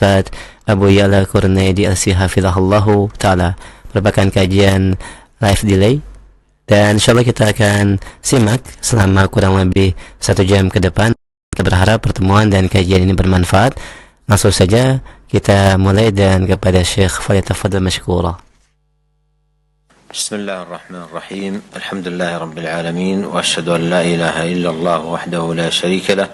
Ustaz Abu Ya'la Kurnaidi Al-Si Hafizahullahu Ta'ala. Merupakan kajian live delay, dan insyaallah kita akan simak selama kurang lebih 1 jam ke depan. Kita berharap pertemuan dan kajian ini bermanfaat. Langsung saja kita mulai dan kepada Syekh falyatafaddal mashkura. Bismillahirrahmanirrahim. Alhamdulillahi rabbil alamin wa asyhadu an la ilaha illallah wahdahu la syarika lah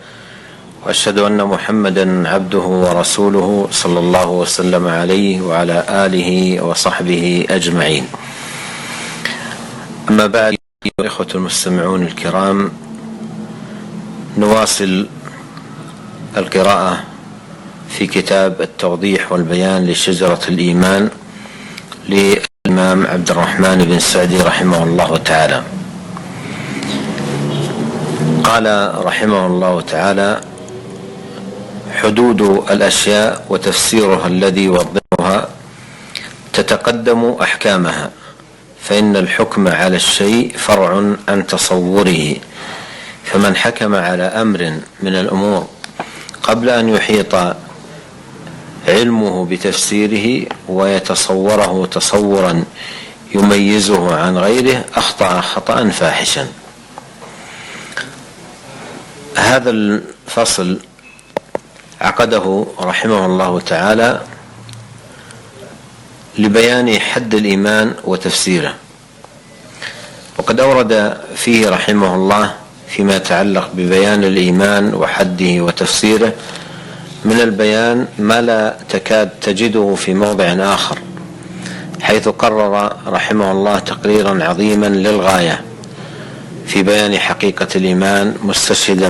وأشهد أن محمدا عبده ورسوله صلى الله وسلم عليه وعلى آله وصحبه أجمعين. أما بعد، إخوة المستمعون الكرام، نواصل القراءة في كتاب التوضيح والبيان لشجرة الإيمان للإمام عبد الرحمن بن سعدي رحمه الله تعالى. قال رحمه الله تعالى: حدود الأشياء وتفسيرها الذي يوضحها تتقدم أحكامها، فإن الحكم على الشيء فرع عن تصوره، فمن حكم على أمر من الأمور قبل أن يحيط علمه بتفسيره ويتصوره تصورا يميزه عن غيره أخطأ خطأ فاحشا. هذا الفصل عقده رحمه الله تعالى لبيان حد الإيمان وتفسيره، وقد أورد فيه رحمه الله فيما يتعلق ببيان الإيمان وحده وتفسيره من البيان ما لا تكاد تجده في موضع آخر، حيث قرر رحمه الله تقريرا عظيما للغاية في بيان حقيقة الإيمان، مستشهدا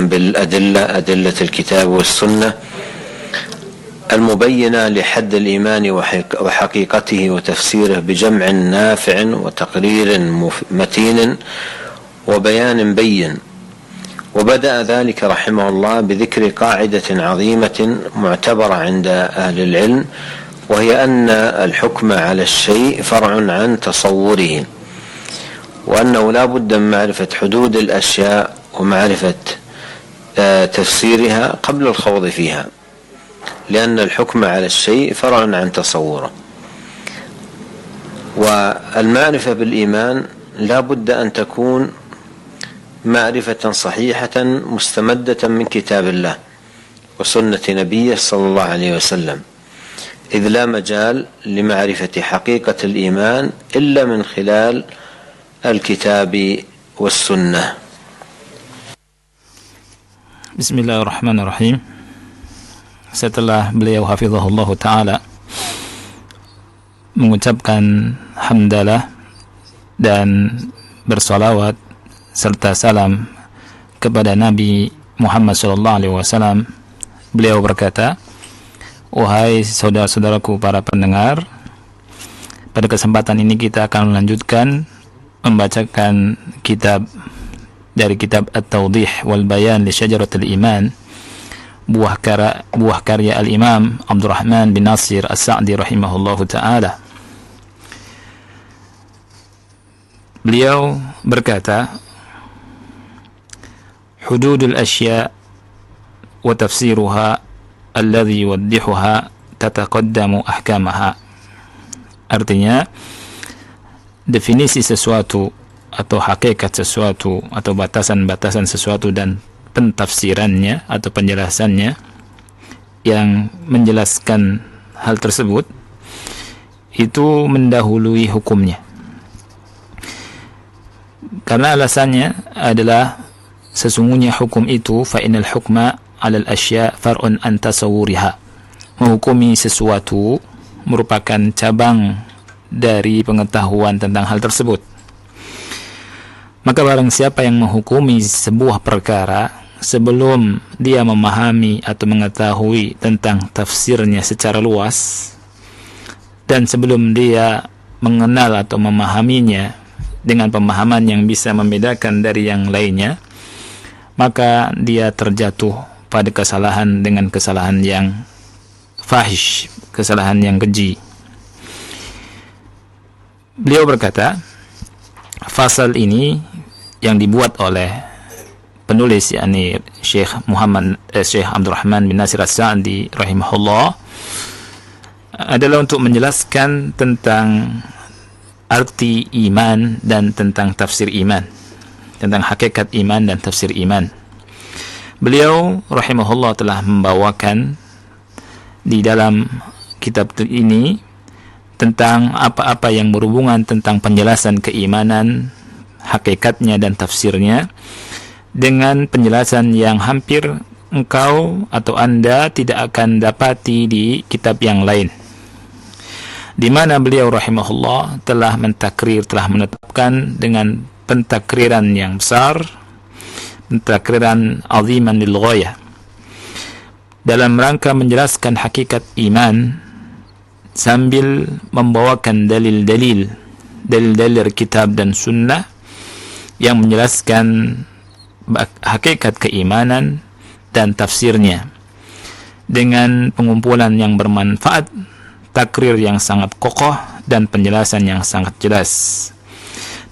أدلة الكتاب والسنة المبينة لحد الإيمان وحقيقته وتفسيره بجمع نافع وتقرير متين وبيان بين. وبدأ ذلك رحمه الله بذكر قاعدة عظيمة معتبرة عند أهل العلم، وهي أن الحكم على الشيء فرع عن تصوره، وأنه لا بد من معرفة حدود الأشياء ومعرفة تفسيرها قبل الخوض فيها، لأن الحكم على الشيء فرع عن تصوره. والمعرفة بالإيمان لا بد أن تكون معرفة صحيحة مستمدة من كتاب الله وسنة نبيه صلى الله عليه وسلم، إذ لا مجال لمعرفة حقيقة الإيمان إلا من خلال الكتاب والسنة. Bismillahirrahmanirrahim. Setelah beliau hafizahullah ta'ala mengucapkan hamdalah dan bersalawat serta salam kepada Nabi Muhammad SAW, beliau berkata, "Wahai saudara-saudaraku para pendengar, pada kesempatan ini kita akan melanjutkan membacakan kitab dari kitab At-Tawdih wal Bayan li Syajaratil Iman, buah karya Al-Imam Abdurrahman bin Nasir As-Sa'di rahimahullahu ta'ala." Beliau berkata, "Hududul asya' wa tafsiruha alladhi yuwaddihuha tataqaddamu ahkamaha." Artinya, definisi sesuatu atau hakikat sesuatu atau batasan-batasan sesuatu dan pentafsirannya atau penjelasannya yang menjelaskan hal tersebut itu mendahului hukumnya. Karena alasannya adalah sesungguhnya hukum itu fa innal hukma 'alal asya' far'un an tasawwuriha. Menghukumi sesuatu merupakan cabang dari pengetahuan tentang hal tersebut. Maka barang siapa yang menghukumi sebuah perkara sebelum dia memahami atau mengetahui tentang tafsirnya secara luas, dan sebelum dia mengenal atau memahaminya dengan pemahaman yang bisa membedakan dari yang lainnya, maka dia terjatuh pada kesalahan dengan kesalahan yang fahish, kesalahan yang keji. Beliau berkata, fasal ini yang dibuat oleh penulis, yakni Syekh Abdurrahman bin Nasir As-Sa'di rahimahullah, adalah untuk menjelaskan tentang arti iman dan tentang tafsir iman, tentang hakikat iman dan tafsir iman. Beliau rahimahullah telah membawakan di dalam kitab ini tentang apa-apa yang berhubungan tentang penjelasan keimanan, hakikatnya dan tafsirnya, dengan penjelasan yang hampir engkau atau Anda tidak akan dapati di kitab yang lain, di mana beliau rahimahullah telah menetapkan dengan pentakriran yang besar, pentakriran aziman lil ghayah, dalam rangka menjelaskan hakikat iman sambil membawakan dalil-dalil dari kitab dan sunnah yang menjelaskan hakikat keimanan dan tafsirnya dengan pengumpulan yang bermanfaat, takrir yang sangat kokoh dan penjelasan yang sangat jelas.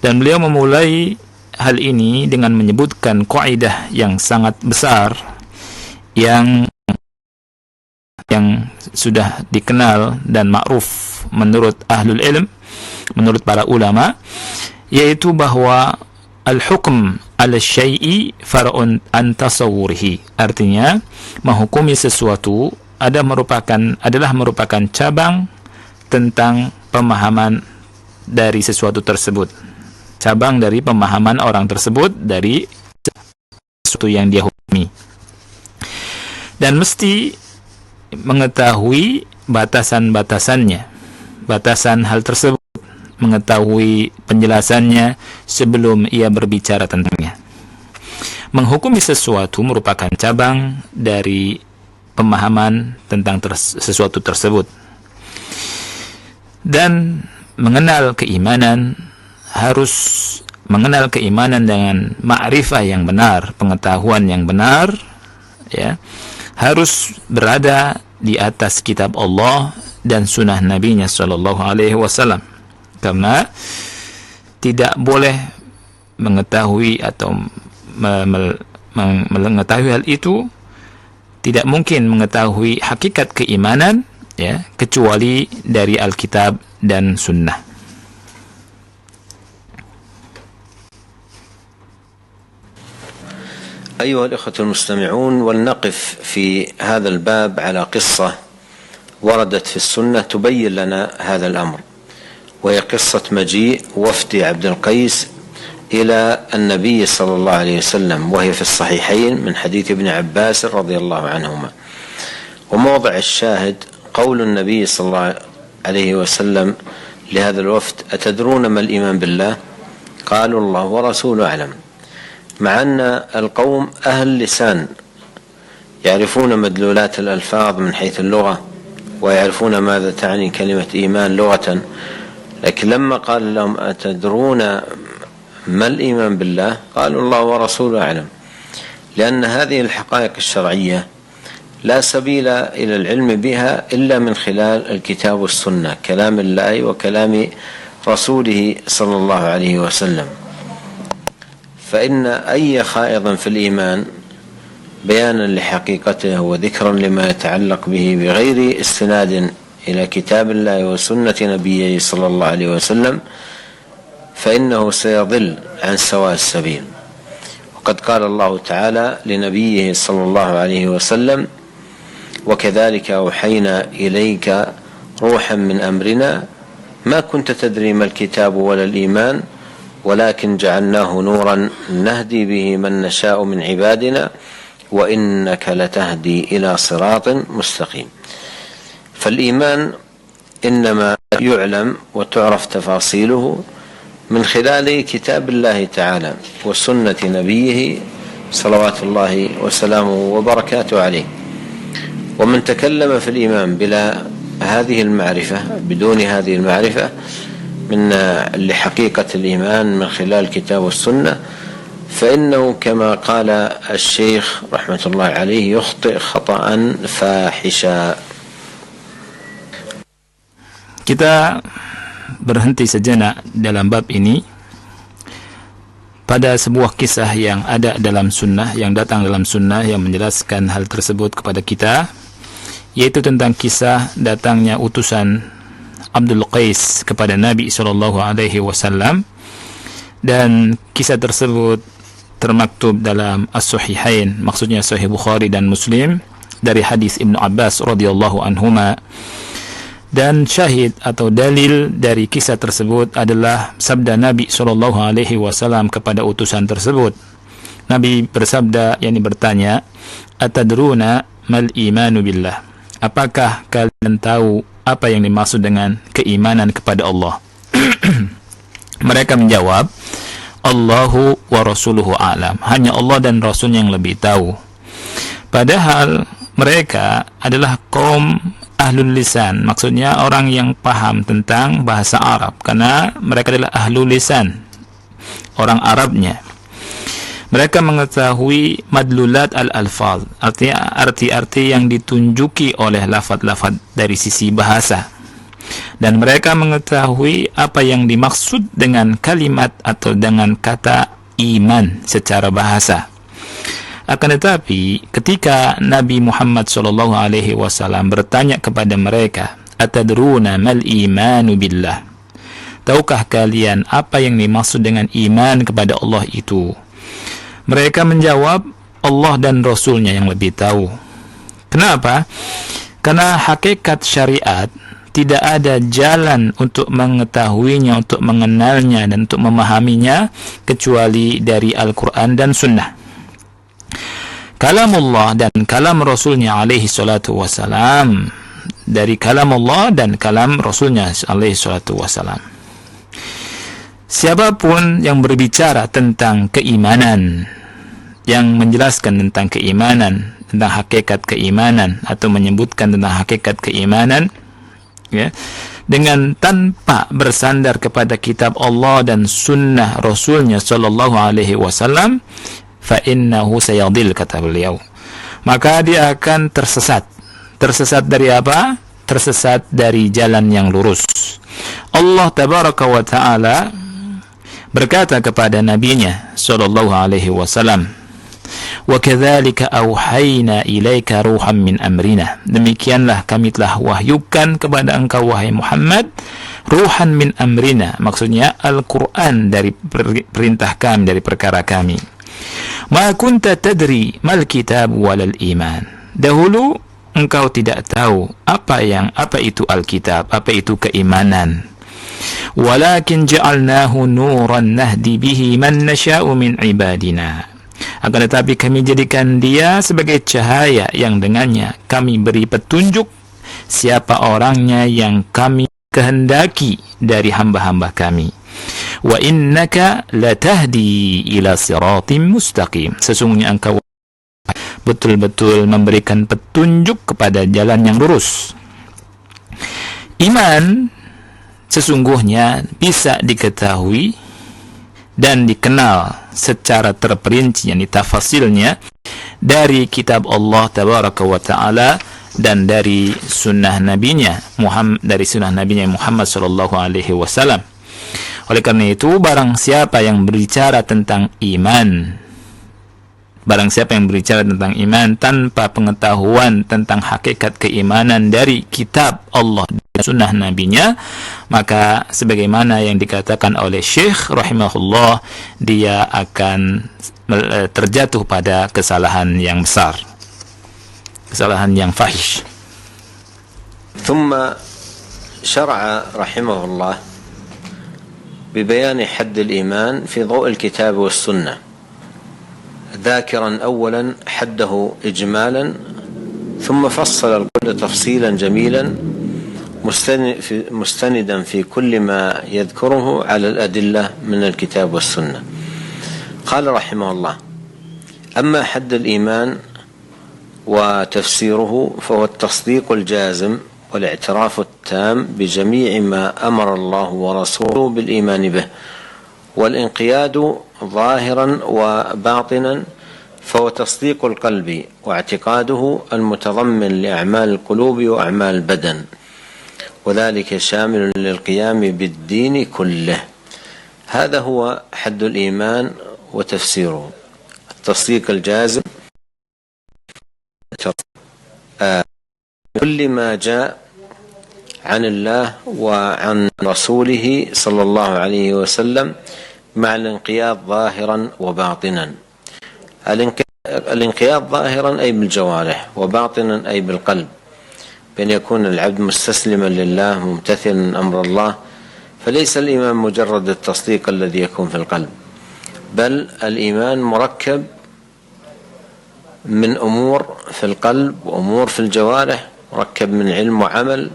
Dan beliau memulai hal ini dengan menyebutkan kaidah yang sangat besar yang sudah dikenal dan ma'ruf menurut ahlul ilm, menurut para ulama, yaitu bahwa al-hukm ala syai'i far'un an tasawwurihi. Artinya, menghukumi sesuatu adalah merupakan cabang tentang pemahaman dari sesuatu tersebut. Cabang dari pemahaman orang tersebut dari sesuatu yang dia hukumi. Dan mesti mengetahui batasan-batasannya, batasan hal tersebut, mengetahui penjelasannya sebelum ia berbicara tentangnya. Menghukumi sesuatu merupakan cabang dari pemahaman tentang sesuatu tersebut. Dan mengenal keimanan, harus mengenal keimanan dengan ma'rifah yang benar, pengetahuan yang benar, ya, harus berada di atas kitab Allah dan sunnah Nabi-Nya sallallahu alaihi wasallam. Karena tidak boleh mengetahui atau mengetahui hal itu, tidak mungkin mengetahui hakikat keimanan, ya, kecuali dari Alkitab dan Sunnah. أيها الإخوة المستمعون، ولنقف في هذا الباب على قصة وردت في السنة تبين لنا هذا الأمر، وهي قصة مجيء وفد عبد القيس إلى النبي صلى الله عليه وسلم، وهي في الصحيحين من حديث ابن عباس رضي الله عنهما. وموضع الشاهد قول النبي صلى الله عليه وسلم لهذا الوفد: أتدرون ما الإيمان بالله؟ قالوا الله ورسوله أعلم. مع أن القوم أهل لسان يعرفون مدلولات الألفاظ من حيث اللغة، ويعرفون ماذا تعني كلمة إيمان لغة، لكن لما قال لهم أتدرون ما الإيمان بالله؟ قالوا الله ورسوله أعلم، لأن هذه الحقائق الشرعية لا سبيل إلى العلم بها إلا من خلال الكتاب والسنة، كلام الله وكلام رسوله صلى الله عليه وسلم. فإن أي خائض في الإيمان بيانا لحقيقته وذكرا لما يتعلق به بغير استناد إلى كتاب الله وسنة نبيه صلى الله عليه وسلم فإنه سيضل عن سواء السبيل. وقد قال الله تعالى لنبيه صلى الله عليه وسلم: وكذلك أوحينا إليك روحا من أمرنا ما كنت تدري ما الكتاب ولا الإيمان ولكن جعلناه نورا نهدي به من نشاء من عبادنا وإنك لتهدي إلى صراط مستقيم. فالإيمان إنما يعلم وتعرف تفاصيله من خلال كتاب الله تعالى وسنة نبيه صلوات الله وسلامه وبركاته عليه. ومن تكلم في الإيمان بلا هذه المعرفة، بدون هذه المعرفة من لحقيقة الإيمان من خلال الكتاب والسنة، فإنه كما قال الشيخ رحمة الله عليه يخطئ خطأ فاحشا. Kita berhenti sejenak dalam bab ini pada sebuah kisah yang ada dalam sunnah, yang datang dalam sunnah yang menjelaskan hal tersebut kepada kita, yaitu tentang kisah datangnya utusan Abdul Qais kepada Nabi SAW, dan kisah tersebut termaktub dalam As-Sahihain, maksudnya Sahih Bukhari dan Muslim, dari hadis Ibnu Abbas radhiyallahu anhuma. Dan syahid atau dalil dari kisah tersebut adalah sabda Nabi SAW kepada utusan tersebut. Nabi bersabda, yakni bertanya, "Atadruna mal imanu billah?" Apakah kalian tahu apa yang dimaksud dengan keimanan kepada Allah? Mereka menjawab, Allahu wa rasuluhu a'lam. Hanya Allah dan Rasulnya yang lebih tahu. Padahal mereka adalah kaum ahlul lisan, maksudnya orang yang paham tentang bahasa Arab, karena mereka adalah ahlul lisan, orang Arabnya. Mereka mengetahui madlulat al-alfaz, artinya arti-arti yang ditunjuki oleh lafaz-lafaz dari sisi bahasa. Dan mereka mengetahui apa yang dimaksud dengan kalimat atau dengan kata iman secara bahasa. Akan tetapi, ketika Nabi Muhammad SAW bertanya kepada mereka, "Atadruna mal imanu billah?" Tahukah kalian apa yang dimaksud dengan iman kepada Allah itu? Mereka menjawab, Allah dan Rasulnya yang lebih tahu. Kenapa? Karena hakikat syariat tidak ada jalan untuk mengetahuinya, untuk mengenalnya, dan untuk memahaminya kecuali dari Al-Quran dan Sunnah. Kalamullah dan kalam Rasulnya alaihi salatu wassalam, dari kalam Allah dan kalam Rasulnya alaihi salatu wassalam. Siapapun yang berbicara tentang keimanan, yang menjelaskan tentang keimanan, tentang hakikat keimanan, atau menyebutkan tentang hakikat keimanan, ya, dengan tanpa bersandar kepada kitab Allah dan sunnah Rasulnya sallallahu alaihi wasallam, fa innahu sayadil, kata beliau, maka dia akan tersesat. Tersesat dari apa? Tersesat dari jalan yang lurus. Allah tabaraka wa ta'ala berkata kepada nabinya sallallahu alaihi wasallam, "Wa kadzalika auhayna ilaika ruhan min amrina." Demikianlah kami telah wahyukan kepada engkau wahai Muhammad ruhan min amrina, maksudnya Al-Qur'an dari perintah kami, dari perkara kami. Ma kunta tadri mal kitab walal iman. Dahulu engkau tidak tahu apa itu Alkitab, apa itu keimanan. Walakin ja'alnahu nuran nahdi bihi man nasha'u min ibadina. Akan tetapi kami jadikan dia sebagai cahaya yang dengannya kami beri petunjuk siapa orangnya yang kami kehendaki dari hamba-hamba kami. Wa innaka latahdi ila siratim mustaqim. Sesungguhnya engkau betul-betul memberikan petunjuk kepada jalan yang lurus. Iman sesungguhnya bisa diketahui dan dikenal secara terperinci, yakni tafasilnya, dari kitab Allah tabaraka wa ta'ala dan dari sunnah nabinya Muhammad sallallahu alaihi wasallam. Oleh karena itu, barang siapa yang berbicara tentang iman tanpa pengetahuan tentang hakikat keimanan dari kitab Allah dan sunnah nabinya, maka sebagaimana yang dikatakan oleh Syekh rahimahullah, dia akan terjatuh pada kesalahan yang besar, kesalahan yang fahish. ثم شرع رحمه الله ببيان حد الإيمان في ضوء الكتاب والسنة، ذاكرا أولا حده إجمالا، ثم فصل الكل تفصيلا جميلا مستندا في كل ما يذكره على الأدلة من الكتاب والسنة. قال رحمه الله: أما حد الإيمان وتفسيره فهو التصديق الجازم والاعتراف التام بجميع ما أمر الله ورسوله بالإيمان به، والانقياد ظاهرا وباطنا، فهو تصديق القلب واعتقاده المتضمن لأعمال القلوب وأعمال البدن، وذلك شامل للقيام بالدين كله. هذا هو حد الإيمان وتفسيره: التصديق الجازم كل ما جاء عن الله وعن رسوله صلى الله عليه وسلم مع الانقياد ظاهرا وباطنا. الانقياد ظاهرا أي بالجوارح، وباطنا أي بالقلب، بأن يكون العبد مستسلما لله ممتثلا أمر الله. فليس الإيمان مجرد التصديق الذي يكون في القلب، بل الإيمان مركب من أمور في القلب وأمور في الجوارح، مركب من علم وعمل،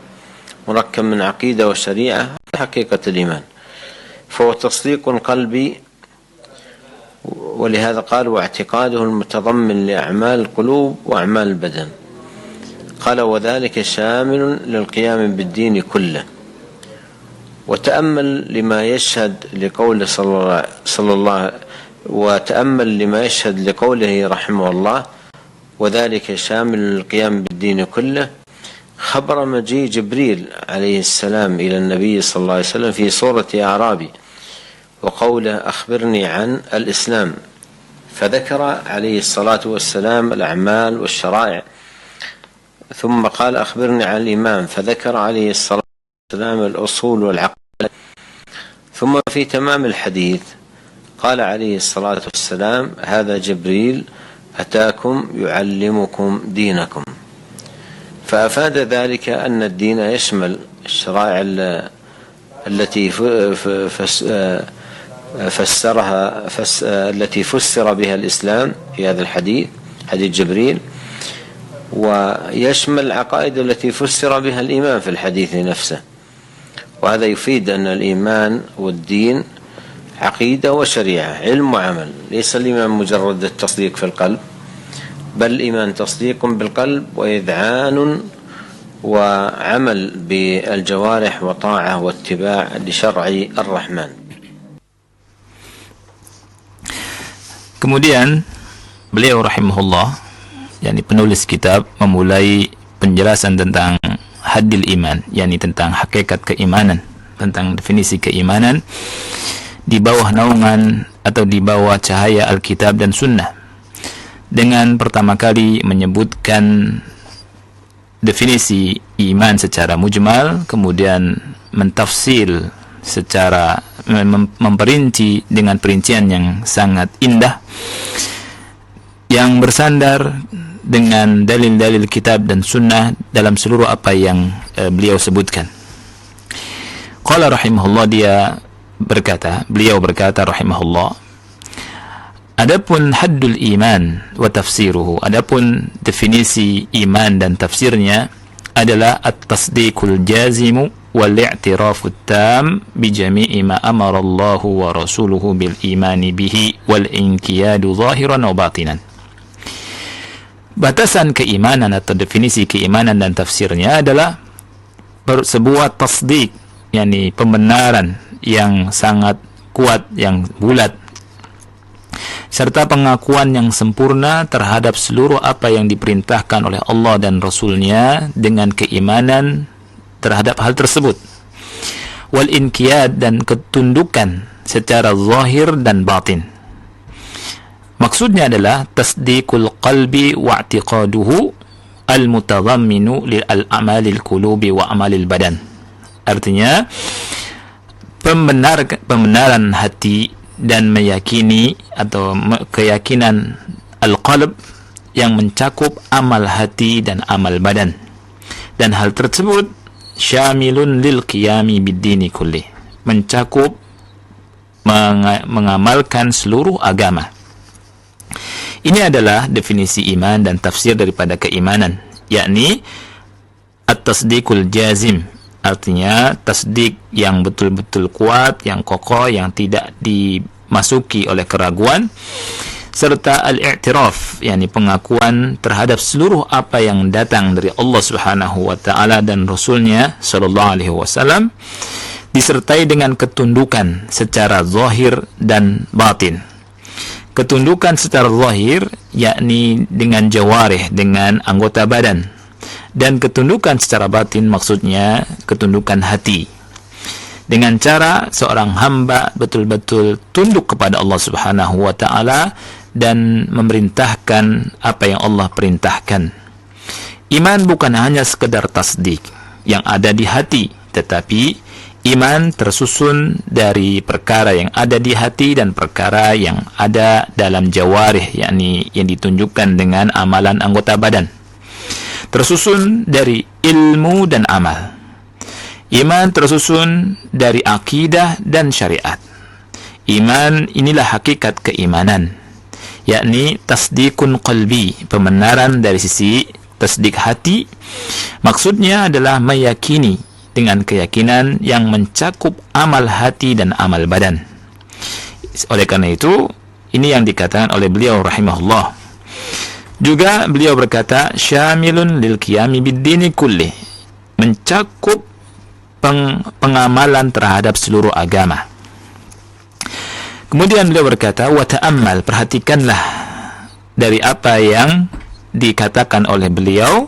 مركب من عقيدة وشريعة. حقيقة الإيمان فهو تصديق قلبي، ولهذا قال واعتقاده المتضمن لأعمال القلوب وأعمال البدن. قال وذلك شامل للقيام بالدين كله. وتأمل لما يشهد لقوله وتأمل لما يشهد لقوله رحمه الله وذلك شامل للقيام بالدين كله. خبر مجيء جبريل عليه السلام إلى النبي صلى الله عليه وسلم في صورة أعرابي، وقوله أخبرني عن الإسلام، فذكر عليه الصلاة والسلام الأعمال والشرائع، ثم قال أخبرني عن الإيمان، فذكر عليه الصلاة والسلام الأصول والعقائد. ثم في تمام الحديث قال عليه الصلاة والسلام هذا جبريل أتاكم يعلمكم دينكم. فأفاد ذلك أن الدين يشمل الشرائع التي فسر بها الإسلام في هذا الحديث، حديث جبريل، ويشمل العقائد التي فسر بها الإيمان في الحديث نفسه. وهذا يفيد أن الإيمان والدين عقيدة وشريعة، علم وعمل. ليس الإيمان مجرد التصديق في القلب، بل الإيمان تصديق بالقلب وإذعان وعمل بالجوارح وطاعة واتباع لشرع الرحمن. Kemudian beliau rahimahullah, yakni penulis kitab, memulai penjelasan tentang haddil iman, yakni tentang hakikat keimanan, tentang definisi keimanan di bawah naungan atau di bawah cahaya Alkitab dan Sunnah, dengan pertama kali menyebutkan definisi iman secara mujmal, kemudian mentafsil secara memperinci dengan perincian yang sangat indah yang bersandar dengan dalil-dalil kitab dan sunnah dalam seluruh apa yang beliau sebutkan. Qala rahimahullah, beliau berkata rahimahullah, adapun haddul iman wa tafsiruhu, adapun definisi iman dan tafsirnya adalah at-tasdiqul jazimu wal i'tirafu tam bi jami'i ma amara Allah wa rasuluhu bil imani bihi wal inqiyadu zahiran wa batinan. Batasan keimanan atau definisi keimanan dan tafsirnya adalah sebuah tasdik, yakni pembenaran yang sangat kuat, yang bulat, serta pengakuan yang sempurna terhadap seluruh apa yang diperintahkan oleh Allah dan Rasulnya dengan keimanan terhadap hal tersebut. Wal inqiyad, dan ketundukan secara zahir dan batin. Maksudnya adalah tasdiqul qalbi wa i'tiqaduhu al-mutadhamminu lil amalil qulubi wa amalil badan. Artinya pembenaran hati dan meyakini atau keyakinan al-qalb yang mencakup amal hati dan amal badan. Dan hal tersebut syamilun lil qiyami bid-dini kulli, mencakup mengamalkan seluruh agama. Ini adalah definisi iman dan tafsir daripada keimanan, yakni at-tasdiqul jazim, artinya tasdik yang betul-betul kuat, yang kokoh, yang tidak dimasuki oleh keraguan, serta al-i'tiraf, yakni pengakuan terhadap seluruh apa yang datang dari Allah Subhanahu wa taala dan Rasulnya sallallahu alaihi wasallam, disertai dengan ketundukan secara zahir dan batin. Ketundukan secara zahir yakni dengan jawarih, dengan anggota badan, dan ketundukan secara batin maksudnya ketundukan hati, dengan cara seorang hamba betul-betul tunduk kepada Allah Subhanahu wa taala dan memerintahkan apa yang Allah perintahkan. Iman bukan hanya sekedar tasdik yang ada di hati, tetapi iman tersusun dari perkara yang ada di hati dan perkara yang ada dalam jawarih, yakni yang ditunjukkan dengan amalan anggota badan. Tersusun dari ilmu dan amal. Iman tersusun dari akidah dan syariat. Iman inilah hakikat keimanan, yakni tasdikun qalbi, pembenaran dari sisi tasdik hati. Maksudnya adalah meyakini dengan keyakinan yang mencakup amal hati dan amal badan. Oleh karena itu, ini yang dikatakan oleh beliau rahimahullah. Juga beliau berkata, syamilun lil qiyami bid-dini kulli, mencakup pengamalan terhadap seluruh agama. Kemudian beliau berkata, wa ta'ammal, perhatikanlah dari apa yang dikatakan oleh beliau,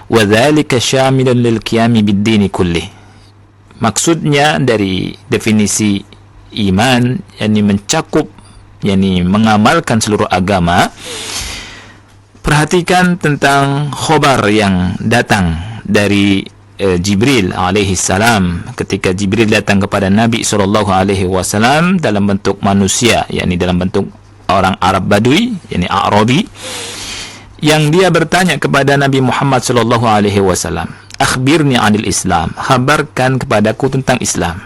wa dzalika syamilun lil qiyami bid-dini kulli. Maksudnya dari definisi iman, yakni mencakup, yakni mengamalkan seluruh agama. Perhatikan tentang khobar yang datang dari Jibril alaihi salam, ketika Jibril datang kepada Nabi SAW dalam bentuk manusia, yakni dalam bentuk orang Arab Badui, yakni A'rabi, yang dia bertanya kepada Nabi Muhammad SAW, akhbirni anil Islam, khabarkan kepadaku tentang Islam.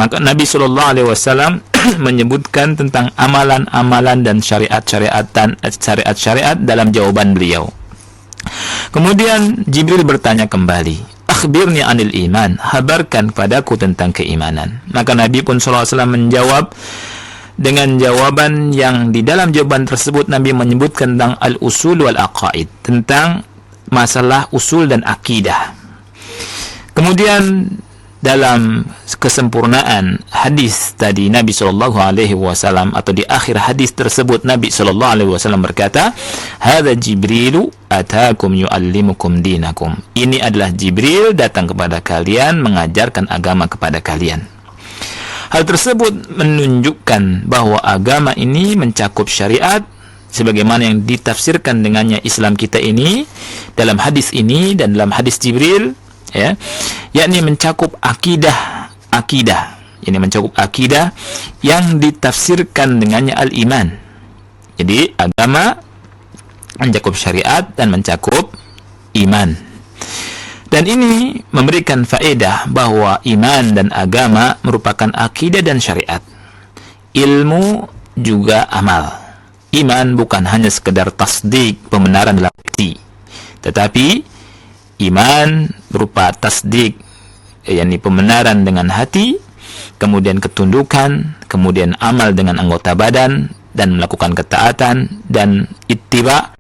Maka Nabi SAW menyebutkan tentang amalan-amalan dan syariat-syariat dalam jawaban beliau. Kemudian Jibril bertanya kembali, akhbirni anil iman, khabarkan kepadaku tentang keimanan. Maka Nabi pun SAW menjawab dengan jawaban yang di dalam jawaban tersebut Nabi menyebutkan tentang al-usul wal aqaid, tentang masalah usul dan akidah. Kemudian dalam kesempurnaan hadis tadi Nabi SAW, atau di akhir hadis tersebut Nabi SAW berkata, hadza Jibrilu atakum yu'allimukum dinakum, ini adalah Jibril datang kepada kalian mengajarkan agama kepada kalian. Hal tersebut menunjukkan bahwa agama ini mencakup syariat sebagaimana yang ditafsirkan dengannya Islam kita ini dalam hadis ini dan dalam hadis Jibril, ya, yakni mencakup akidah, ini mencakup akidah yang ditafsirkan dengannya al-iman. Jadi agama mencakup syariat dan mencakup iman. Dan ini memberikan faedah bahwa iman dan agama merupakan akidah dan syariat. Ilmu juga amal. Iman bukan hanya sekedar tasdik, pembenaran dalam hati, tetapi iman berupa tasdik, yakni pembenaran dengan hati, kemudian ketundukan, kemudian amal dengan anggota badan, dan melakukan ketaatan, dan ittiba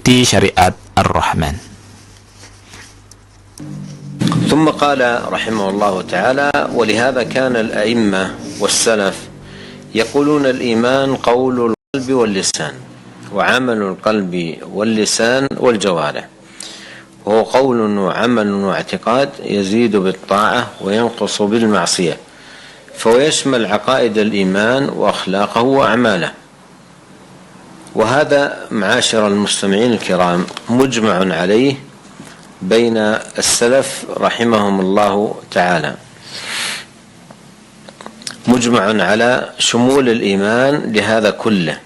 di syariat Ar-Rahman. ثم قال رحمه الله تعالى: ولهذا كان الأئمة والسلف يقولون الإيمان قول القلب واللسان، وعمل القلب واللسان والجوارح، وهو قول وعمل واعتقاد يزيد بالطاعة وينقص بالمعصية، فهو يشمل عقائد الإيمان وأخلاقه وأعماله. وهذا معاشر المستمعين الكرام مجمع عليه بين السلف رحمهم الله تعالى، مجمع على شمول الإيمان لهذا كله،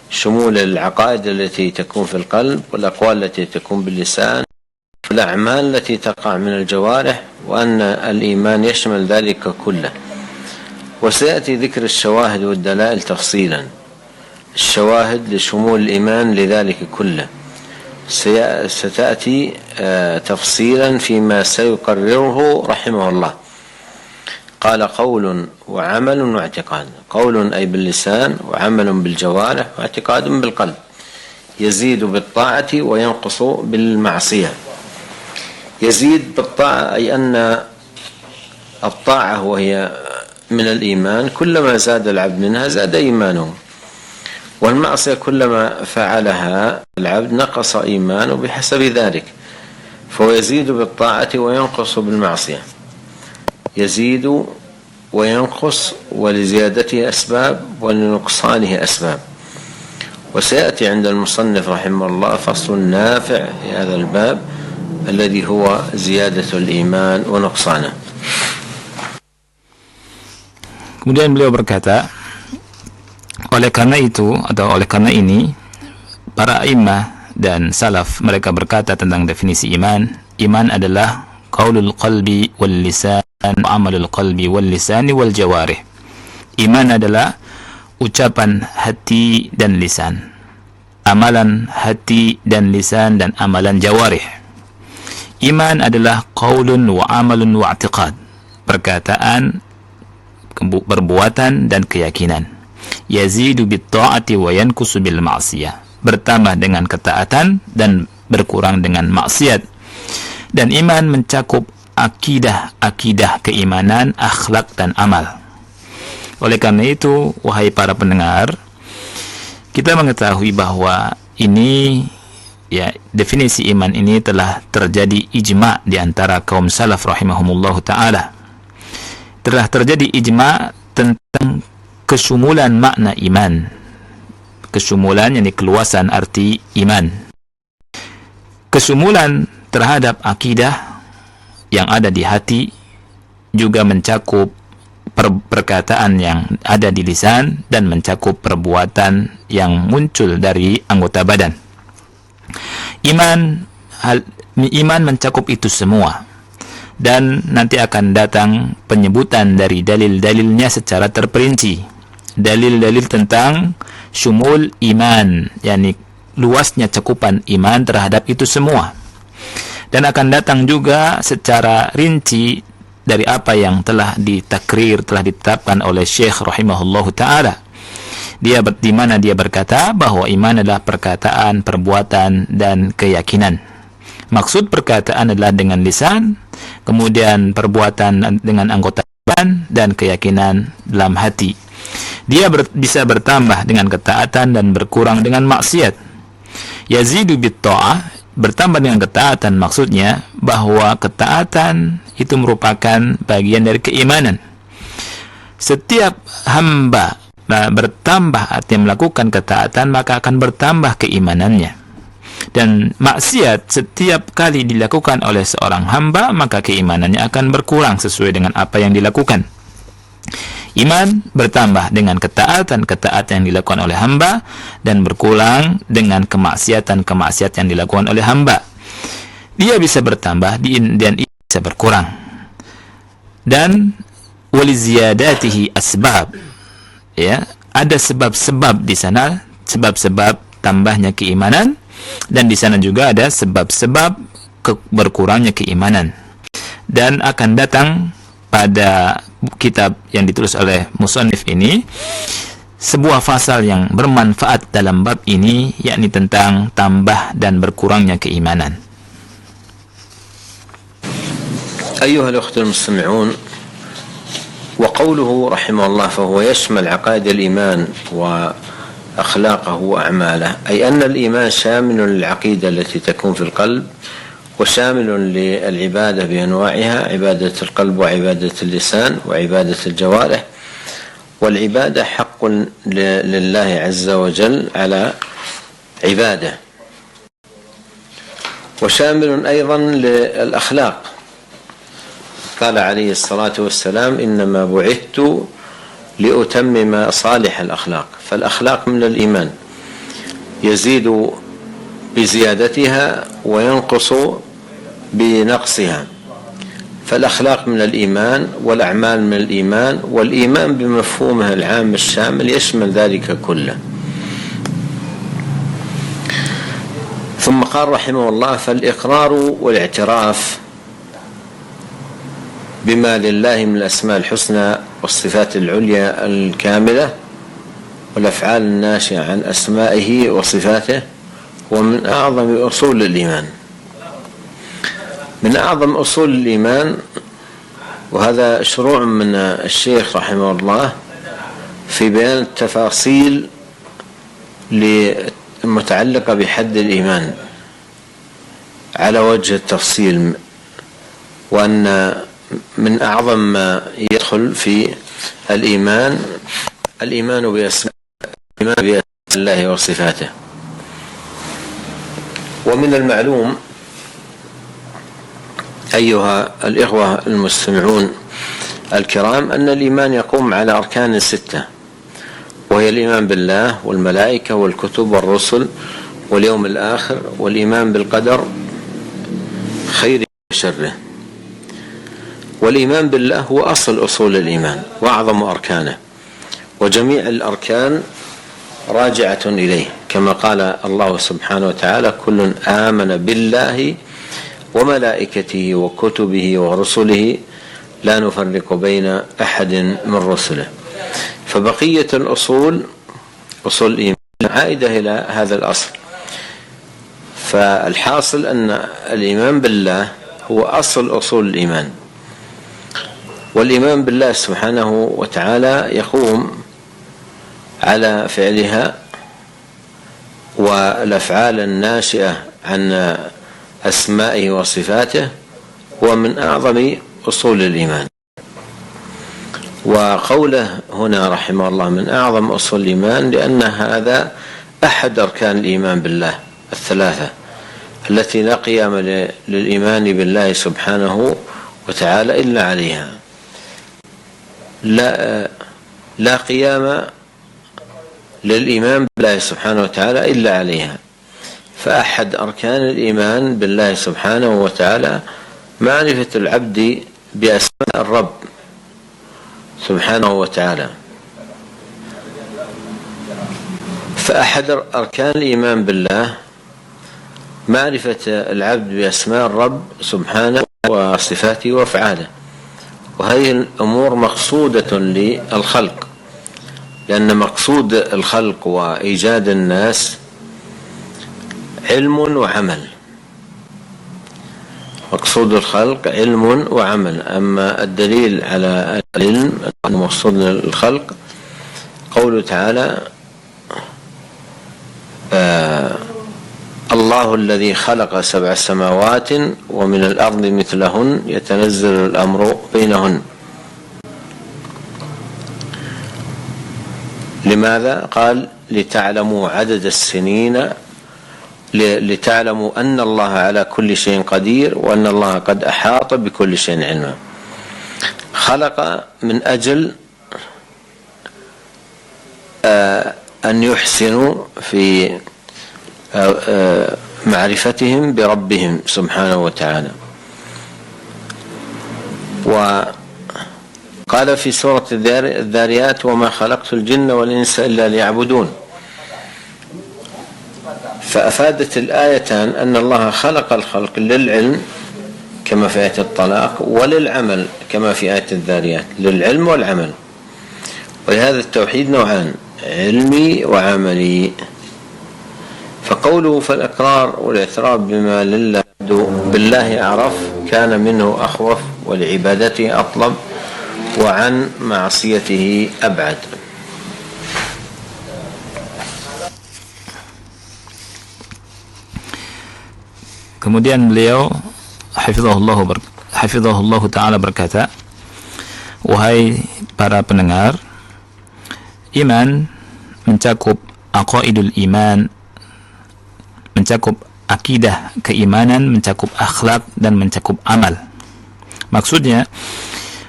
شمول العقائد التي تكون في القلب والأقوال التي تكون باللسان والأعمال التي تقع من الجوارح، وأن الإيمان يشمل ذلك كله. وسيأتي ذكر الشواهد والدلائل تفصيلا، الشواهد لشمول الإيمان لذلك كله ستأتي تفصيلا فيما سيقرره رحمه الله. قال قول وعمل واعتقاد، قول أي باللسان، وعمل بالجوارح، واعتقاد بالقلب، يزيد بالطاعة وينقص بالمعصية. يزيد بالطاعة أي أن الطاعة وهي من الإيمان كلما زاد العبد منها زاد إيمانه، والمعصية كلما فعلها العبد نقص إيمانه بحسب ذلك، فهو يزيد بالطاعة وينقص بالمعصية، يزيد وينقص، ولزيادته أسباب ولنقصانه أسباب. وسيأتي عند المصنف رحمه الله فصل نافع في هذا الباب الذي هو زيادة الإيمان ونقصانه. Kemudian beliau berkata, oleh karena itu atau oleh karena ini para imam dan salaf mereka berkata tentang definisi iman. Iman adalah qaulul qalbi wal lisan wa amalul qalbi wal lisani wal jawarih. Iman adalah ucapan hati dan lisan, amalan hati dan lisan, dan amalan jawarih. Iman adalah qaulun wa amalun wa i'tiqad, perkataan, perbuatan dan keyakinan. Yazidu bit ta'ati wa yankusu bil ma'siyah, bertambah dengan ketaatan dan berkurang dengan maksiat. Dan iman mencakup akidah keimanan, akhlak dan amal. Oleh karena itu, wahai para pendengar, kita mengetahui bahwa ini, ya, definisi iman ini telah terjadi ijma' di antara kaum salaf rahimahumullahu ta'ala. Telah terjadi ijma' tentang kesumulan makna iman. Kesumulan, yakni keluasan arti iman. Kesumulan terhadap akidah yang ada di hati juga mencakup perkataan yang ada di lisan dan mencakup perbuatan yang muncul dari anggota badan. Iman mencakup itu semua, dan nanti akan datang penyebutan dari dalil-dalilnya secara terperinci. Dalil-dalil tentang syumul iman, yakni luasnya cakupan iman terhadap itu semua. Dan akan datang juga secara rinci dari apa yang telah ditakrir, telah ditetapkan oleh Syekh rahimahullahu ta'ala. Di mana dia berkata bahwa iman adalah perkataan, perbuatan, dan keyakinan. Maksud perkataan adalah dengan lisan, kemudian perbuatan dengan anggota badan, dan keyakinan dalam hati. Dia bisa bertambah dengan ketaatan dan berkurang dengan maksiat. Yazidu bit ta'ah, bertambah dengan ketaatan, maksudnya bahwa ketaatan itu merupakan bagian dari keimanan. Setiap hamba bertambah artinya melakukan ketaatan, maka akan bertambah keimanannya. Dan maksiat setiap kali dilakukan oleh seorang hamba, maka keimanannya akan berkurang sesuai dengan apa yang dilakukan. Iman bertambah dengan ketaatan yang dilakukan oleh hamba, dan berkurang dengan kemaksiatan yang dilakukan oleh hamba. Dia bisa bertambah dan bisa berkurang. Dan waliziyadatihi asbab, ya, ada sebab-sebab di sana, sebab-sebab tambahnya keimanan, dan di sana juga ada sebab-sebab berkurangnya keimanan. Dan akan datang pada kitab yang ditulis oleh musannif ini sebuah fasal yang bermanfaat dalam bab ini, yakni tentang tambah dan berkurangnya keimanan. أيها الأخوة المستمعون، وقوله رحمه الله فهو يشمل عقائد الإيمان وأخلاقه وأعماله، أي أن الإيمان شامل للعقيدة التي تكون في القلب، وشامل للعبادة بأنواعها، عبادة القلب وعبادة اللسان وعبادة الجوارح. والعبادة حق لله عز وجل على عباده، وشامل أيضا للأخلاق. قال عليه الصلاة والسلام إنما بعثت لأتمم صالح الأخلاق. فالأخلاق من الإيمان يزيد بزيادتها وينقص بنقصها. فالأخلاق من الإيمان والأعمال من الإيمان، والإيمان بمفهومه العام الشامل يشمل ذلك كله. ثم قال رحمه الله فالإقرار والاعتراف بما لله من الأسماء الحسنى والصفات العليا الكاملة والأفعال الناشئة عن أسمائه وصفاته ومن أعظم أصول الإيمان. من أعظم أصول الإيمان، وهذا شروع من الشيخ رحمه الله في بيان التفاصيل المتعلقة بحد الإيمان على وجه التفصيل، وأن من أعظم ما يدخل في الإيمان بأسماء الله وصفاته. ومن المعلوم أيها الإخوة المستمعون الكرام أن الإيمان يقوم على أركان 6، وهي الإيمان بالله والملائكة والكتب والرسل واليوم الآخر، والإيمان بالقدر خيره وشره. والإيمان بالله هو أصل الإيمان وأعظم أركانه، وجميع الأركان راجعة إليه، كما قال الله سبحانه وتعالى: كل آمن بالله وملائكته وكتبه ورسله لا نفرق بين أحد من رسله. فبقية الأصول، أصول الإيمان، عائدة إلى هذا الأصل. فالحاصل أن الإيمان بالله هو أصل الإيمان، والإيمان بالله سبحانه وتعالى يقوم على فعلها والأفعال الناشئة عن أسمائه وصفاته، ومن أعظم أصول الإيمان. وقوله هنا رحمه الله من أعظم أصول الإيمان لأن هذا أحد أركان الإيمان بالله 3 التي لا قيام للإيمان بالله سبحانه وتعالى إلا عليها. لا قيام للإيمان بالله سبحانه وتعالى إلا عليها. فأحد أركان الإيمان بالله سبحانه وتعالى معرفة العبد بأسماء الرب سبحانه وتعالى. فأحد أركان الإيمان بالله معرفة العبد بأسماء الرب سبحانه وصفاته وأفعاله، وهذه الأمور مقصودة للخلق، لأن مقصود الخلق وإيجاد الناس علم وعمل. مقصود الخلق علم وعمل. أما الدليل على العلم المقصود للخلق قوله تعالى: الله الذي خلق 7 سماوات ومن الأرض مثلهن يتنزل الأمر بينهن. لماذا؟ قال: لتعلموا عدد السنين، لتعلموا أن الله على كل شيء قدير وأن الله قد أحاط بكل شيء علما. خلق من أجل أن يحسنوا في معرفتهم بربهم سبحانه وتعالى. وقال في سورة الذاريات: وما خلقت الجن والإنس إلا ليعبدون. فأفادت الآيتان أن الله خلق الخلق للعلم كما في آية الطلاق، وللعمل كما في آية الذاريات، للعلم والعمل. ولهذا التوحيد نوعان: علمي وعملي. فقوله: فالإقرار والاعتراف بما لله بالله أعرف كان منه أخوف ولعبادته أطلب وعن معصيته أبعد. Kemudian beliau hafizahullah ta'ala berkata, wahai para pendengar, iman mencakup aqaidul iman, mencakup akidah keimanan, mencakup akhlak, dan mencakup amal. Maksudnya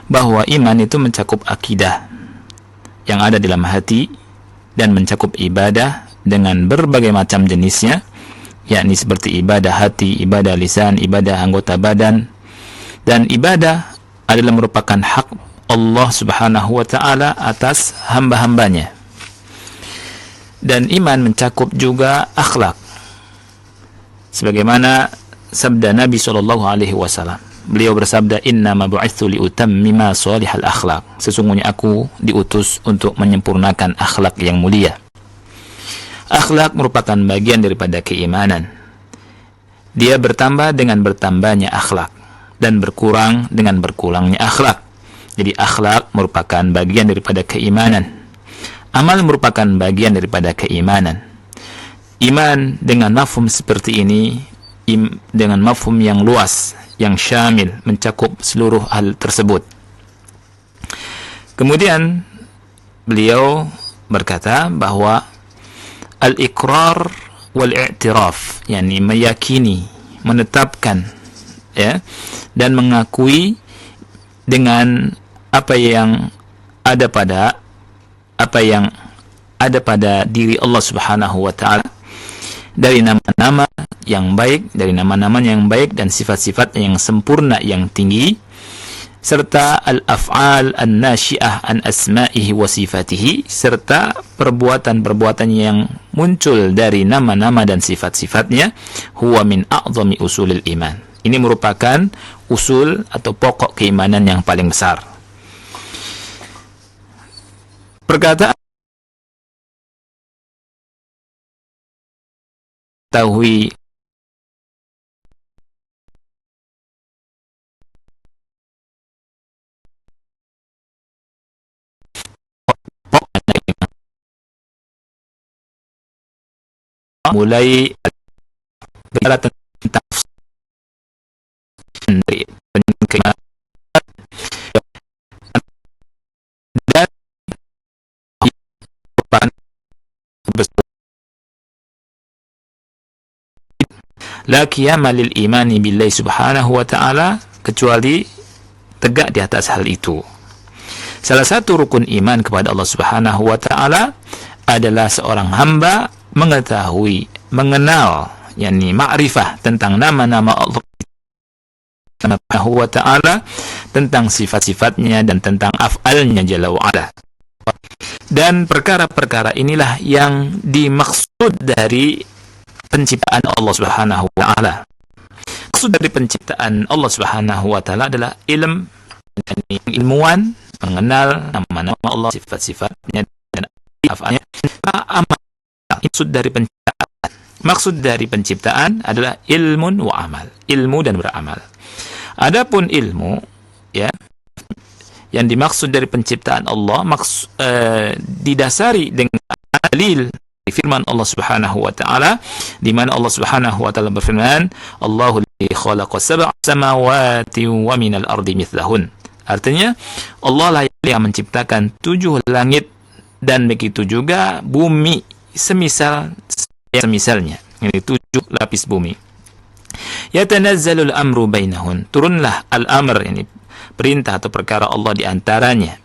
bahwa iman itu mencakup akidah yang ada dalam hati dan mencakup ibadah dengan berbagai macam jenisnya, yakni seperti ibadah hati, ibadah lisan, ibadah anggota badan. Dan ibadah adalah merupakan hak Allah Subhanahu wa ta'ala atas hamba-hambanya. Dan iman mencakup juga akhlak, sebagaimana sabda Nabi SAW. Beliau bersabda, innama bu'ithu liutammima salihal akhlak. Sesungguhnya aku diutus untuk menyempurnakan akhlak yang mulia. Akhlak merupakan bagian daripada keimanan. Dia bertambah dengan bertambahnya akhlak dan berkurang dengan berkurangnya akhlak. Jadi akhlak merupakan bagian daripada keimanan. Amal merupakan bagian daripada keimanan. Iman dengan mafhum seperti ini, dengan mafhum yang luas, yang syamil, mencakup seluruh hal tersebut. Kemudian beliau berkata bahwa al-iqrar wal-i'tiraf, yakni meyakini, menetapkan, ya, dan mengakui dengan apa yang ada pada diri Allah Subhanahu wa taala dari nama-nama yang baik, dari nama-namanya yang baik dan sifat-sifatnya yang sempurna yang tinggi, serta al-af'al an-nasyi'ah an asma'ihi wa sifatihi, serta perbuatan-perbuatan yang muncul dari nama-nama dan sifat-sifatnya, huwa min a'zami usulil iman. Ini merupakan usul atau pokok keimanan yang paling besar. Perkataan tahui mulai bicara tentang dari keimanan dan la qiyama lil imani billahi subhanahu wa ta'ala, kecuali tegak di atas hal itu. Salah satu rukun iman kepada Allah Subhanahu wa ta'ala adalah seorang hamba mengetahui, mengenal, yakni ma'rifah tentang nama-nama Allah Subhanahu wa ta'ala, tentang sifat-sifatnya dan tentang af'alnya jalla wa'ala. Dan perkara-perkara inilah yang dimaksud dari penciptaan Allah Subhanahu wa ta'ala. Maksud dari penciptaan Allah Subhanahu wa ta'ala adalah ilmuwan, mengenal nama-nama Allah, sifat-sifatnya dan af'alnya. Maksud dari penciptaan. Maksud dari penciptaan adalah ilmun wa amal, ilmu dan beramal. Adapun ilmu, ya, yang dimaksud dari penciptaan Allah didasari dengan dalil firman Allah Subhanahu wa ta'ala, di mana Allah Subhanahu wa ta'ala berfirman, Allahu alladzi khalaqa sab'a samawati wa minal ardi mithlahun. Artinya, Allah lah yang menciptakan 7 langit dan begitu juga bumi semisalnya, ini 7 lapis bumi. Yatanazzalul amru bainahun, turunlah al-amr, ini perintah atau perkara Allah di antaranya.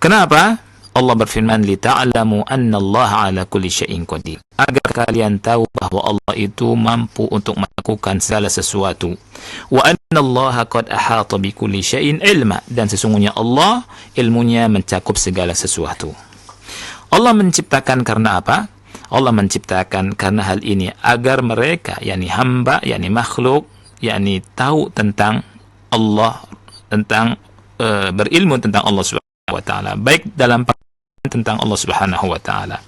Kenapa? Allah berfirman, lita'lamu annallaha ala kulli syai'in qadir, agar kalian tahu bahwa Allah itu mampu untuk melakukan segala sesuatu. Wa annallaha qad ahata bi kulli syai'in ilma, dan sesungguhnya Allah ilmunya mencakup segala sesuatu. Allah menciptakan karena apa? Allah menciptakan karena hal ini, agar mereka, yakni hamba, yakni makhluk, yakni tahu tentang Allah, tentang berilmu tentang Allah Subhanahu wa ta'ala, baik dalam tentang Allah Subhanahu wa ta'ala.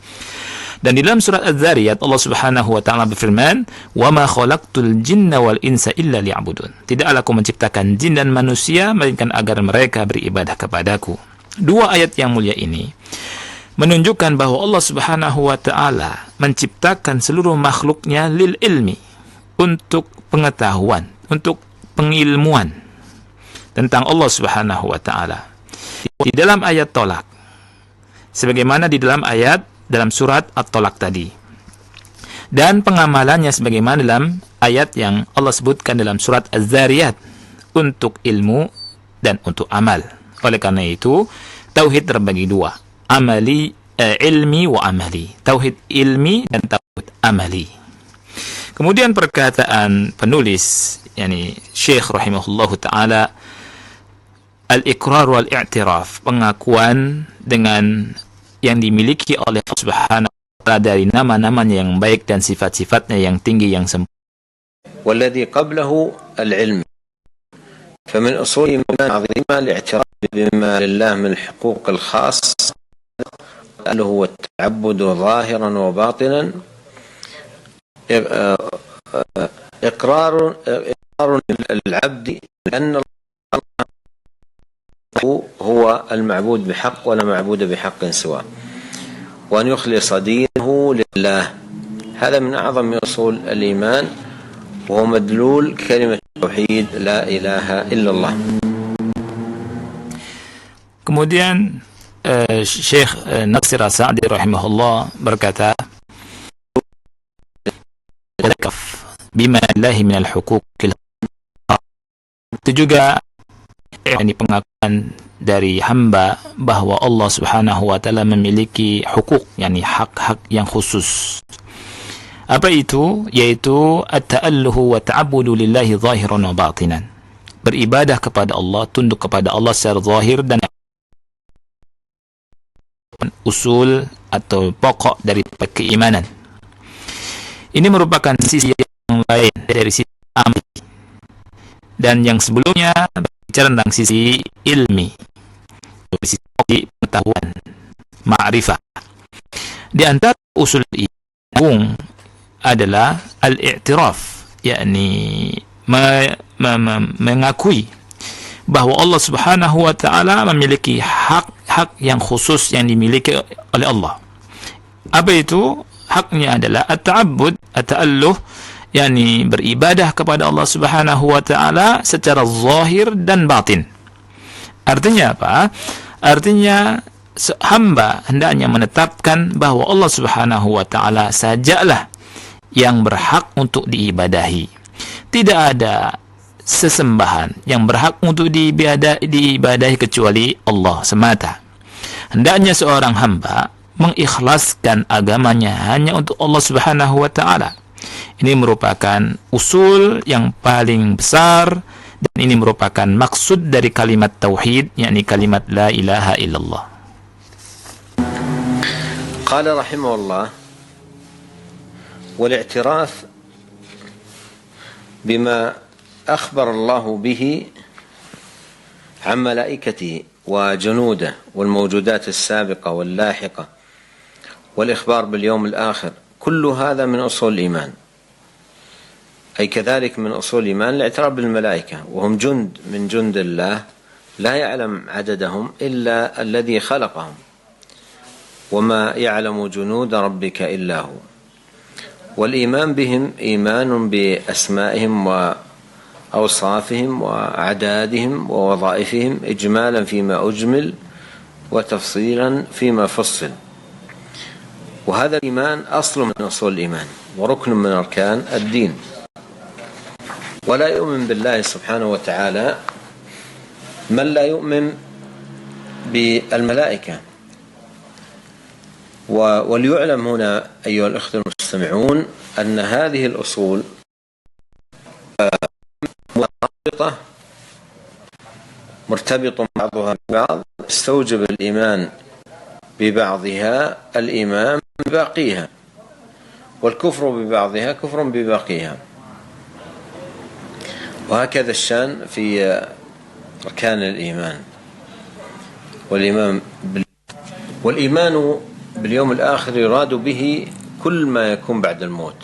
Dan di dalam surat Az-Zariyat Allah Subhanahu wa ta'ala berfirman, "Wa ma khalaqtul jinna wal insa illa liya'budun." Tidaklah aku menciptakan jin dan manusia melainkan agar mereka beribadah kepadaku. Dua ayat yang mulia ini menunjukkan bahwa Allah Subhanahu wa ta'ala menciptakan seluruh makhluknya lil ilmi, untuk pengetahuan, untuk pengilmuan tentang Allah Subhanahu wa ta'ala. Di dalam ayat tolak, sebagaimana di dalam surat At-Tolak tadi, dan pengamalannya sebagaimana dalam ayat yang Allah sebutkan dalam surat Az-Zariyat, untuk ilmu dan untuk amal. Oleh karena itu, tauhid terbagi dua, ilmi wa amali, tauhid ilmi dan tauhid amali. Kemudian perkataan penulis, yakni Syekh rahimahullahu ta'ala, al-iqrar wal-i'tiraf, pengakuan dengan yang dimiliki oleh Allah Subhanahu wa ta'ala dari nama-namanya yang baik dan sifat-sifatnya yang tinggi yang sempurna. والذي قبله العلم، فمن أصول الإيمان العظيمة الاعتراف بما لله من الحقوق الخاصة، له هو التعبد ظاهرا وباطنا، إقرار العبد أن هو المعبود بحق ولا معبود بحق سواه، وأن يخلص دينه لله. هذا من أعظم أصول الإيمان، وهو مدلول كلمة التوحيد لا إله إلا الله. Kemudian Syekh Nasir As-Sa'di rahimahullah berkata, bima lillahi minal huquqil. Itu juga ini pengakuan dari hamba bahwa Allah Subhanahu wa taala memiliki hukuk, yakni hak-hak yang khusus. Apa itu? Yaitu at-ta'alluhu wa ta'abbudu lillahi zahiran wa batinan. Beribadah kepada Allah, tunduk kepada Allah secara zahir dan usul atau pokok dari keimanan. Ini merupakan sisi yang lain dari sisi amali. Dan yang sebelumnya bicara tentang sisi ilmi, sisi pengetahuan, ma'rifah. Di antara usul iman adalah al-i'tiraf, yakni mengakui bahwa Allah Subhanahu wa taala memiliki hak-hak yang khusus yang dimiliki oleh Allah. Apa itu? Haknya adalah at-ta'abbud, at-ta'alluh, yakni beribadah kepada Allah Subhanahu wa taala secara zahir dan batin. Artinya apa? Artinya hamba hendaknya menetapkan bahwa Allah Subhanahu wa taala sajalah yang berhak untuk diibadahi. Tidak ada sesembahan yang berhak untuk diibadahi kecuali Allah semata. Hendaknya seorang hamba mengikhlaskan agamanya hanya untuk Allah Subhanahu wa taala. Ini merupakan usul yang paling besar, dan ini merupakan maksud dari kalimat tauhid, yakni kalimat la ilaha illallah. Qala rahimahullah, والاعتراف بما أخبر الله به عن ملائكته وجنوده والموجودات السابقة واللاحقة والإخبار باليوم الآخر، كل هذا من أصول الإيمان. أي كذلك من أصول الإيمان الاعتراف بالملائكة، وهم جند من جند الله لا يعلم عددهم إلا الذي خلقهم، وما يعلم جنود ربك إلا هو. والإيمان بهم إيمان بأسمائهم وأوصافهم وأعدادهم ووظائفهم إجمالا فيما أجمل وتفصيلا فيما فصل. وهذا الإيمان أصل من أصول الإيمان وركن من أركان الدين. ولا يؤمن بالله سبحانه وتعالى من لا يؤمن بالملائكة. وليعلم هنا أيها الأخوة المستمعون أن هذه الأصول مرتبطة بعضها ببعض، يستوجب الإيمان ببعضها الإيمان بباقيها، والكفر ببعضها كفر بباقيها. وهكذا الشأن في أركان الإيمان. والإيمان باليوم الآخر يراد به كل ما يكون بعد الموت،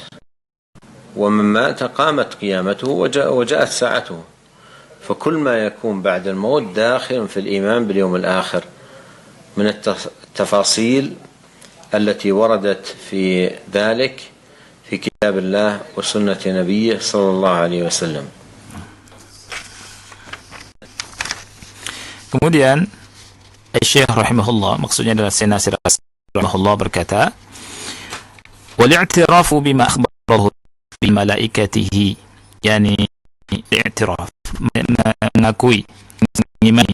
ومن مات قامت قيامته وجاءت ساعته، فكل ما يكون بعد الموت داخل في الإيمان باليوم الآخر من التفاصيل التي وردت في ذلك في كتاب الله وسنة نبيه صلى الله عليه وسلم. Kemudian Syekh rahimahullah, maksudnya adalah Syekh Nasir rahimahullah berkata, wal-i'tirafu bima akhbarahu bi malaikatihi, yani i'tiraf, mengakui, mengimani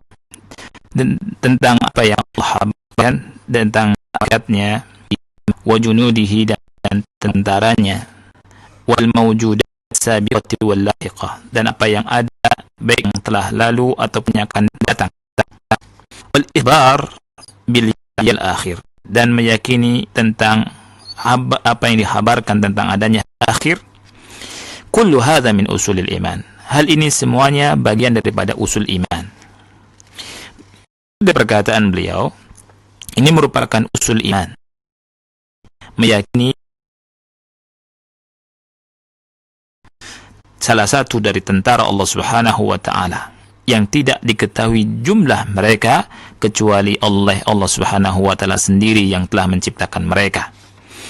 tentang apa yang Allah habarkan tentang ayatnya, wa junudihi, dan tentaranya, wal mawjudat sabiqati wal lahiqah, dan apa yang ada baik yang telah lalu ataupun yang akan datang, wal ikhbar bil yaumil akhir, dan meyakini tentang apa yang dihabarkan tentang adanya akhir. Kullu hadza min usulil iman. Hal ini semuanya bagian daripada usul iman. Dari perkataan beliau, ini merupakan usul iman. Meyakini salah satu dari tentara Allah Subhanahu wa taala yang tidak diketahui jumlah mereka kecuali Allah Subhanahu wa taala sendiri yang telah menciptakan mereka.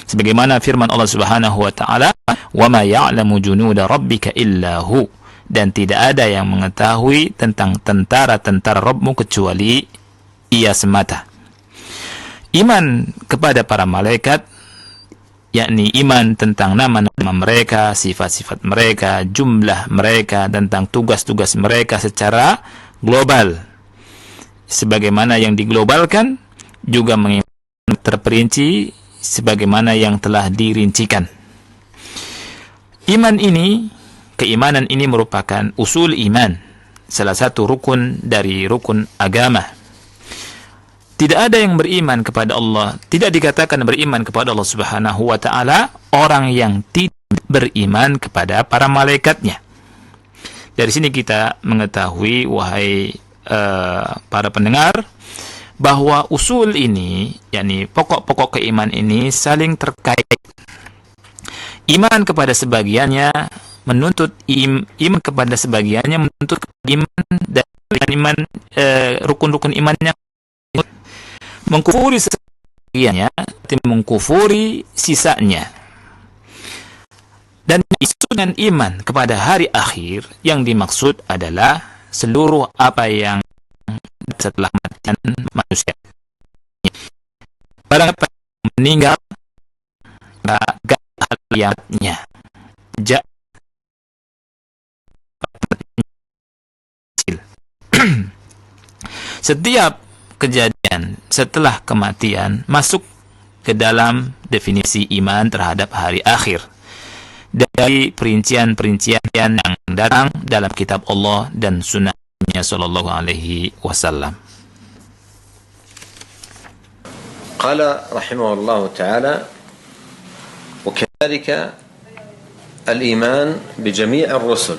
Sebagaimana firman Allah Subhanahu wa taala, "Wa ma ya'lamu junuda rabbika illa hu." Dan tidak ada yang mengetahui tentang tentara-tentara Rabbmu kecuali Ia semata. Iman kepada para malaikat yakni iman tentang nama-nama mereka, sifat-sifat mereka, jumlah mereka, tentang tugas-tugas mereka secara global. Sebagaimana yang diglobalkan, juga terperinci sebagaimana yang telah dirincikan. Keimanan ini merupakan usul iman, salah satu rukun dari rukun agama. Tidak ada yang beriman kepada Allah, tidak dikatakan beriman kepada Allah Subhanahu wa ta'ala orang yang tidak beriman kepada para malaikatnya. Dari sini kita mengetahui, wahai para pendengar, bahwa usul ini, yakni pokok-pokok keimanan ini saling terkait. Iman kepada sebagiannya menuntut iman kepada sebagiannya menuntut iman, dan iman rukun-rukun imannya. Mengkufuri sebagiannya mengkufuri sisanya. Dan dengan iman kepada hari akhir yang dimaksud adalah seluruh apa yang setelah kematian manusia. Barang apa yang meninggal, maka hal-halnya setiap kejadian setelah kematian masuk ke dalam definisi iman terhadap hari akhir dari perincian-perincian yang datang dalam kitab Allah dan sunnahnya sallallahu alaihi wasallam. قال رحمه الله تعالى: وكذلك الإيمان بجميع الرسل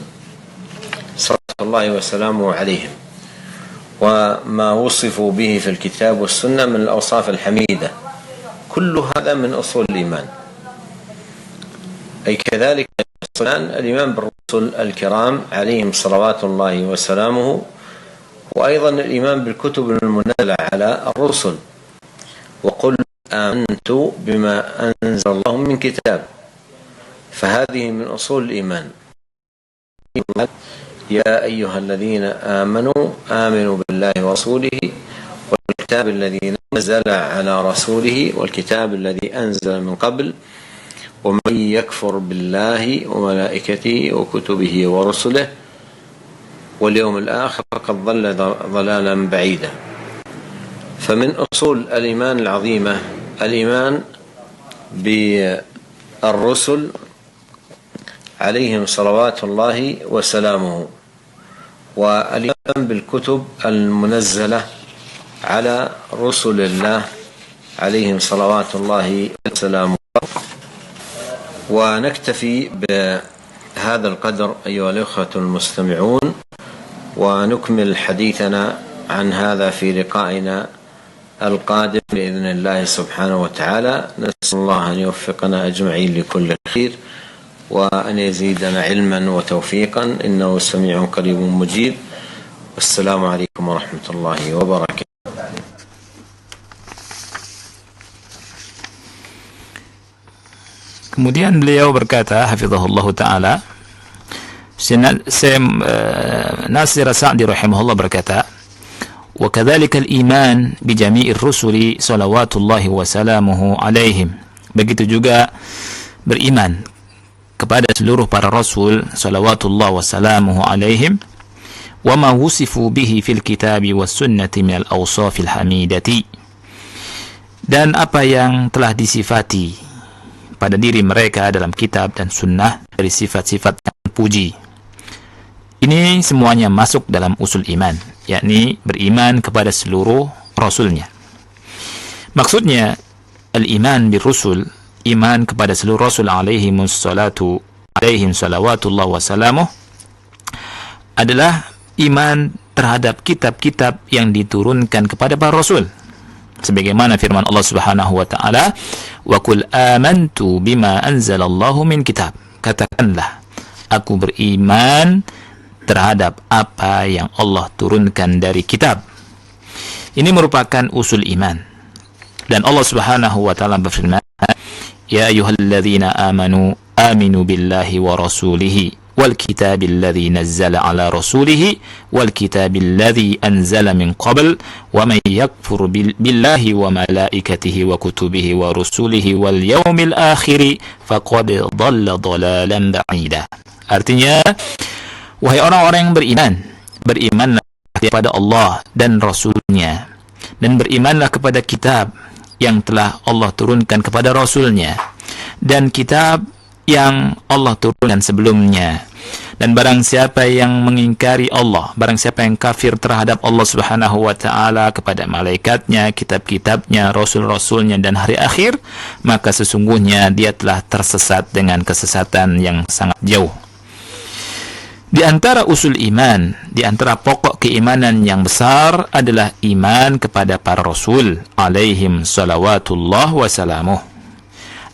صلوات الله وسلامه عليهم وما وصفوا به في الكتاب والسنة من الأوصاف الحميدة، كل هذا من أصول الإيمان. أي كذلك الإيمان بالرسل الكرام عليهم صلوات الله وسلامه، وأيضا الإيمان بالكتب المنزلة على الرسل. وقل آمنت بما أنزل الله من كتاب، فهذه من أصول الإيمان. يا أيها الذين آمنوا آمنوا بالله ورسوله والكتاب الذي نزل على رسوله والكتاب الذي أنزل من قبل ومن يكفر بالله وملائكته وكتبه ورسله واليوم الآخر فقد ضل ضلالا بعيدا. فمن أصول الإيمان العظيمة الإيمان بالرسل عليهم صلوات الله وسلامه، والإيمان بالكتب المنزلة على رسل الله عليهم صلوات الله وسلامه. ونكتفي بهذا القدر أيها الأخوة المستمعون، ونكمل حديثنا عن هذا في لقائنا القادم بإذن الله سبحانه وتعالى. نسأل الله أن يوفقنا أجمعين لكل خير وأن يزيدنا علما وتوفيقا، إنه سميع قريب مجيب. والسلام عليكم ورحمة الله وبركاته. Kemudian beliau berkata, hafizahullah ta'ala, Nasir Sa'di rahimahullah berkata, wa kadzalika al-iman bi jami'ir rusuli salawatullahi wa salamuhu alaihim. Begitu juga beriman kepada seluruh para rasul salawatullah wa salamuhu alaihim wa ma wusifu bihi fil kitabi was sunnati min al-awsafil hamidati, dan apa yang telah disifati pada diri mereka dalam kitab dan sunnah dari sifat-sifat yang puji. Ini semuanya masuk dalam usul iman, yakni beriman kepada seluruh rasulnya. Maksudnya al-iman bir-rusul, iman kepada seluruh rasul alaihim salawatullah wassalamuh, adalah iman terhadap kitab-kitab yang diturunkan kepada para rasul. Sebagaimana firman Allah Subhanahu wa taala, wa qul amantu bima anzalallahu min kitab. Katakanlah, aku beriman terhadap apa yang Allah turunkan dari kitab. Ini merupakan usul iman. Dan Allah Subhanahu wa taala berfirman, ya ayyuhalladzina amanu aminu billahi wa rasulihi والكتاب الذي نزل على رسوله والكتاب الذي أنزل من قبل ومن يكفر بالله وملائكته وكتبه ورسله واليوم الآخر فقد ضل ضلالا بعيدا. Artinya, wahai orang-orang yang beriman, berimanlah kepada Allah dan Rasulnya, dan berimanlah kepada kitab yang telah Allah turunkan kepada Rasulnya, dan kitab yang Allah turunkan sebelumnya. Dan barang siapa yang mengingkari Allah, barang siapa yang kafir terhadap Allah Subhanahu wa ta'ala, kepada malaikatnya, kitab-kitabnya, rasul-rasulnya, dan hari akhir, maka sesungguhnya dia telah tersesat dengan kesesatan yang sangat jauh. Di antara usul iman, di antara pokok keimanan yang besar adalah iman kepada para rasul alaihim salawatullah wasalamuh.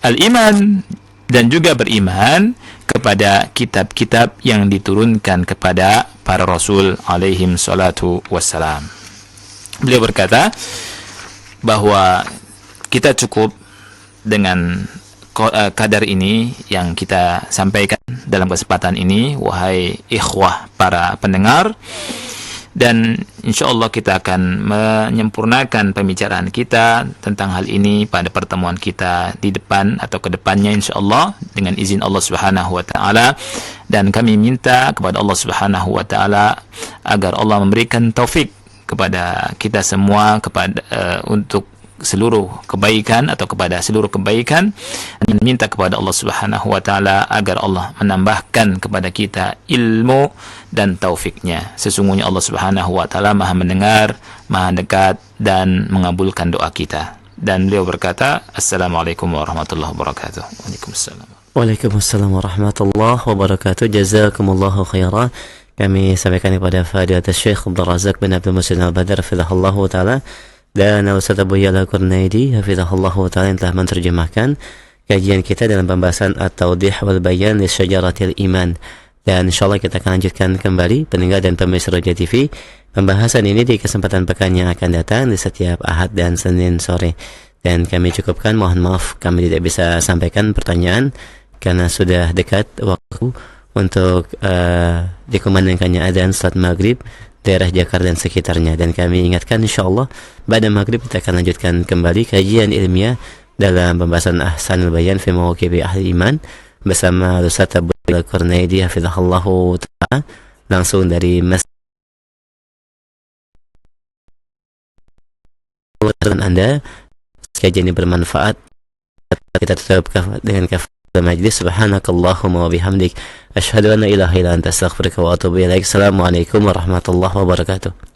Al-iman dan juga beriman kepada kitab-kitab yang diturunkan kepada para rasul alaihim salatu wassalam. Beliau berkata bahwa kita cukup dengan kadar ini yang kita sampaikan dalam kesempatan ini, wahai ikhwah para pendengar, dan insyaallah kita akan menyempurnakan pembicaraan kita tentang hal ini pada pertemuan kita di depan atau ke depannya insyaallah dengan izin Allah Subhanahu wa taala. Dan kami minta kepada Allah Subhanahu wa taala agar Allah memberikan taufik kepada kita semua untuk seluruh kebaikan atau kepada seluruh kebaikan, dan minta kepada Allah Subhanahu wa taala agar Allah menambahkan kepada kita ilmu dan taufiknya. Sesungguhnya Allah Subhanahu wa taala Maha mendengar, Maha dekat, dan mengabulkan doa kita. Dan beliau berkata, Assalamualaikum warahmatullahi wabarakatuh. Waalaikumsalam. Waalaikumsalam warahmatullahi wabarakatuh. Jazakumullahu khairan. Kami sampaikan kepada Fadilatul Syekh Abdul Razak bin Abdul Muhsin Al-Badar hafizahullahu taala dan Ustaz Abu Ya'la Al-Qurnaidi hafizahullahu taala yang telah menerjemahkan kajian kita dalam pembahasan At-Tawdih wal Bayan li Syajaratil Iman. Dan insyaallah kita akan lanjutkan kembali pendengar dan pemirsa Roja TV pembahasan ini di kesempatan pekan yang akan datang di setiap Ahad dan Senin sore. Dan kami cukupkan, mohon maaf kami tidak bisa sampaikan pertanyaan karena sudah dekat waktu untuk dikumandangkannya adzan salat maghrib daerah Jakarta dan sekitarnya. Dan kami ingatkan insyaallah pada maghrib kita akan lanjutkan kembali kajian ilmiah dalam pembahasan Ahsanul Bayan fi Mawaqibi Ahli Iman bersama Ustaz Abu Ya'la Al-Qurnaidi hafizahullahu ta'ala langsung dari Masjid. Anda kajian ini bermanfaat, kita tutup dengan kafaratul majlis. Subhanakallahumma wa bihamdik asyhadu an la ilaha illa anta astaghfiruka wa atubu ilaik. Assalamualaikum warahmatullahi wabarakatuh.